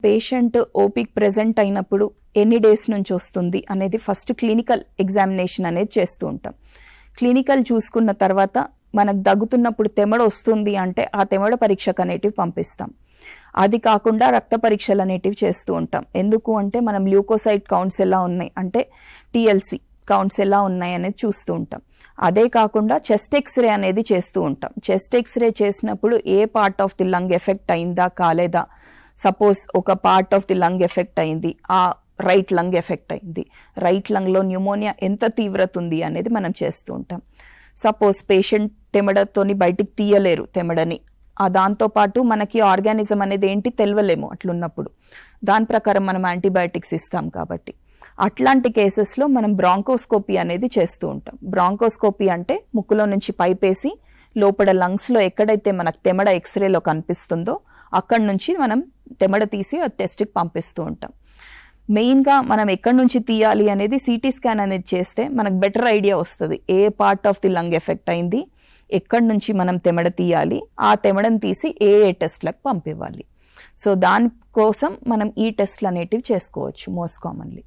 Patient ఓపీకి present అయినప్పుడు ఎన్ని days నుంచి వస్తుంది అనేది ఫస్ట్ క్లినికల్ ఎగ్జామినేషన్ అనేది చేస్తూ ఉంటాం. క్లినికల్ చూసుకున్న తర్వాత మనకు దగ్గుతున్నప్పుడు తెమడ వస్తుంది అంటే ఆ తెమడ పరీక్షకు అనేటివి పంపిస్తాం. అది కాకుండా రక్త పరీక్షలు అనేటివి చేస్తూ ఉంటాం. ఎందుకు అంటే మనం ల్యూకోసైట్ కౌంట్స్ ఎలా ఉన్నాయి అంటే టీఎల్సి కౌంట్స్ ఎలా ఉన్నాయి అనేది చూస్తూ ఉంటాం. అదే కాకుండా చెస్ట్ ఎక్స్రే అనేది చేస్తూ ఉంటాం. చెస్ట్ ఎక్స్రే చేసినప్పుడు ఏ part of the lung effect అయిందా కాలేదా, సపోజ్ ఒక part of the lung effect అయింది, ఆ రైట్ లంగ్ ఎఫెక్ట్ అయింది, రైట్ లంగ్లో న్యూమోనియా ఎంత తీవ్రత ఉంది అనేది మనం చేస్తూ ఉంటాం. సపోజ్ పేషెంట్ తెమడతోని బయటికి తీయలేరు తెమడని, దాంతోపాటు మనకి ఆర్గానిజం అనేది ఏంటి తెలియలేము అట్లున్నప్పుడు, దాని ప్రకారం మనం యాంటీబయాటిక్స్ ఇస్తాం కాబట్టి అట్లాంటి కేసెస్లో మనం బ్రాంకోస్కోపీ అనేది చేస్తూ ఉంటాం. బ్రాంకోస్కోపీ అంటే ముక్కులో నుంచి పైప్ వేసి లోపల లంగ్స్లో ఎక్కడైతే మనకు తెమడ ఎక్స్రేలో కనిపిస్తుందో అక్కడి నుంచి మనం తెమడ తీసి ఆ టెస్ట్కి పంపిస్తూ ఉంటాం. మెయిన్గా మనం ఎక్కడి నుంచి తీయాలి అనేది సిటీ స్కాన్ అనేది చేస్తే మనకు బెటర్ ఐడియా వస్తుంది. ఏ part of the lung effect అయింది, ఎక్కడి నుంచి మనం తెమడ తీయాలి, ఆ తెమడని తీసి ఏ టెస్ట్లకు పంపివ్వాలి. సో దానికోసం మనం ఈ టెస్ట్లు అనేటివి చేసుకోవచ్చు మోస్ట్ కామన్లీ.